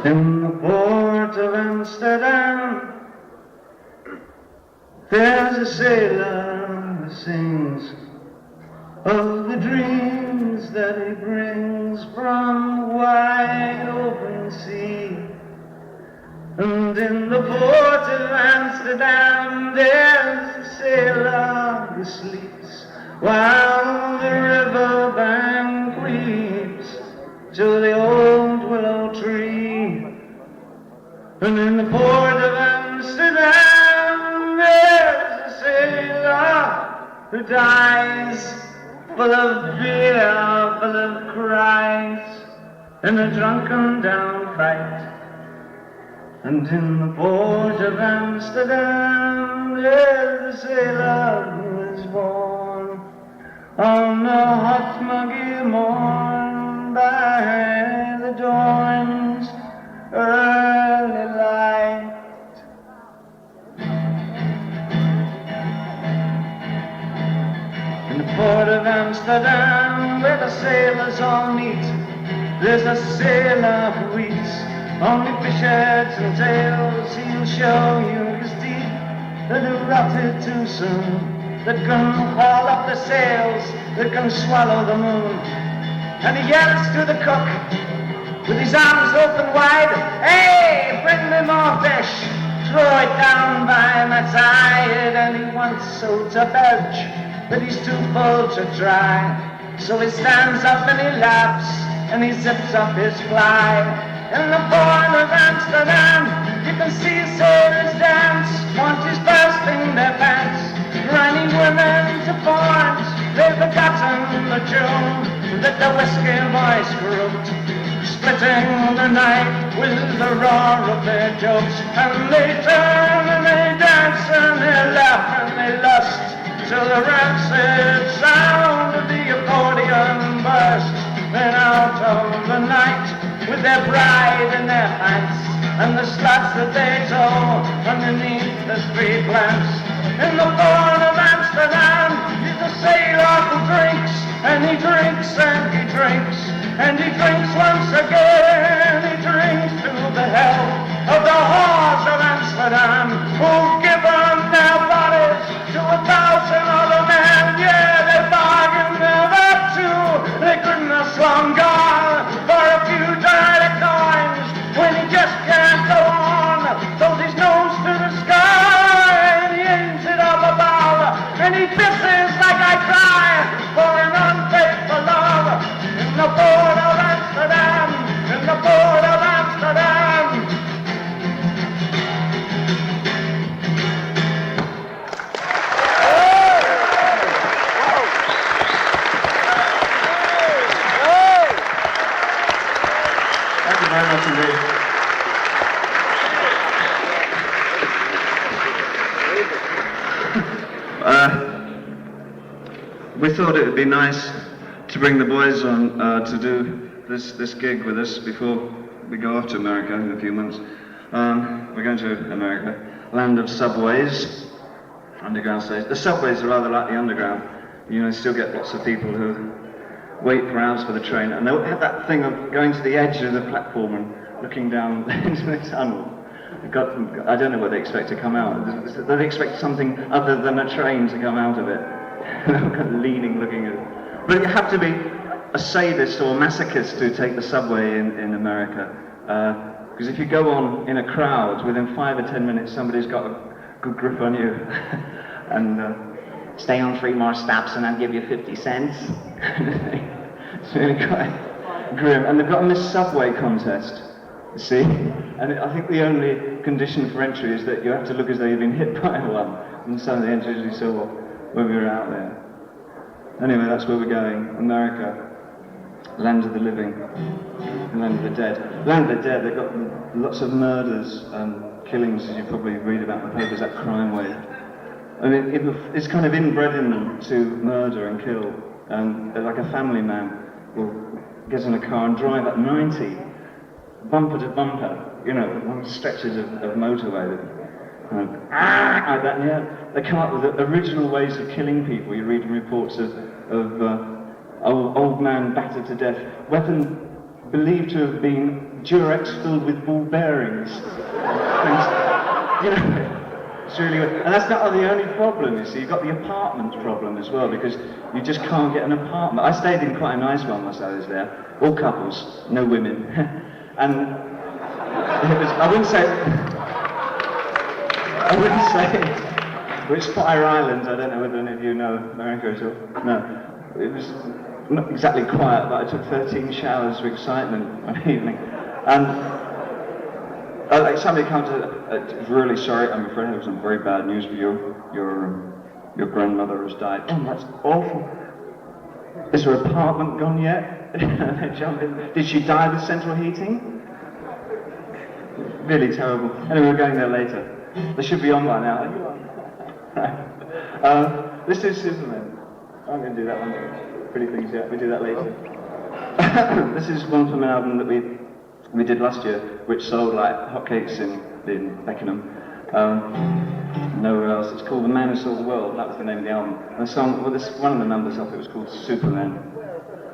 In the port of Amsterdam, there's a sailor who sings of the dreams that he brings from the wide open sea. And in the port of Amsterdam, there's a sailor who sleeps while the riverbank weeps to the old willow tree. And in the port of Amsterdam, there's a sailor who dies full of beer, full of cries, in a drunken down fight. And in the port of Amsterdam, there's a sailor who is born on a hot muggy morn by the dawn's early light. In the port of Amsterdam, where the sailors all meet, there's a sailor who eats only fish heads and tails. He'll show you his teeth that are rotted too soon, that can haul up the sails, that can swallow the moon. And he yells to the cook with his arms open wide, "Hey, bring me more fish, throw it down by my side." And he wants so to belch, but he's too full to try. So he stands up and he laughs, and he zips up his fly. In the port of Amsterdam, you can see sailors dance, monkeys bursting their pants, grinding women to forms. They've forgotten the tune that the whiskey boys wrote, splitting the night with the roar of their jokes. And they turn and they dance and they laugh and they lust, till the rancid sound of the accordion bursts. Then out of the night, with their pride in their pants, and the sluts that they tow underneath the street lamps. In the port of Amsterdam, he's a sailor who drinks, and he drinks and he drinks, and he drinks once again. He drinks to the health of the whores of Amsterdam, who've given their bodies to 1,000 other men. Yeah, they bargained their too. They couldn't have slung gone for a few dirty coins when he just can't go on. Throws his nose to the sky and he aims it up above, and he pisses like I cry for an unfaithful love. In the port of Amsterdam, in the port of Amsterdam. We thought it would be nice to bring the boys on to do this gig with us before we go off to America in a few months. We're going to America, land of subways, underground stations. The subways are rather like the underground. You know, you still get lots of people who wait for hours for the train, and they'll have that thing of going to the edge of the platform and looking down into the tunnel. I don't know what they expect to come out. They expect something other than a train to come out of it. Kind of leaning, looking at it. But you have to be a sadist or a masochist to take the subway in America. Because if you go on in a crowd, within 5 or 10 minutes somebody's got a good grip on you. And stay on 3 more stops and I'll give you 50 cents. It's really quite grim. And they've got a Miss Subway contest, you see? And I think the only condition for entry is that you have to look as though you've been hit by one. And some of the entries we saw when we were out there. Anyway, that's where we're going. America. Land of the living. Land of the dead. Land of the dead, they've got lots of murders and killings, as you probably read about in the papers, that crime wave. I mean, it's kind of inbred in them to murder and kill. Like a family man will get in a car and drive at 90, bumper to bumper, you know, long stretches of motorway. Like that, yeah. They come up with original ways of killing people. You read reports of old man battered to death, weapon believed to have been Durex filled with ball bearings. You know, it's really weird. And that's not the only problem, you see. You've got the apartment problem as well, because you just can't get an apartment. I stayed in quite a nice one whilst I was there. All couples, no women. And it was, I wouldn't say which Fire Islands, I don't know whether any of you know America at all. No. It was not exactly quiet, but I took 13 showers of excitement one evening. And like somebody comes to, really sorry, I'm afraid I have some very bad news for you. Your grandmother has died. Oh, that's awful. Is her apartment gone yet? They jump in. Did she die with central heating? Really terrible. Anyway, we're going there later. They should be on by now. This is Supermen. I'm going to do that one. Pretty things yet. We do that later. This is one from an album that we did last year, which sold like hotcakes in Beckenham. Nowhere else. It's called The Man Who Sold the World. That was the name of the album. And the song, well, one of the numbers of it was called Supermen.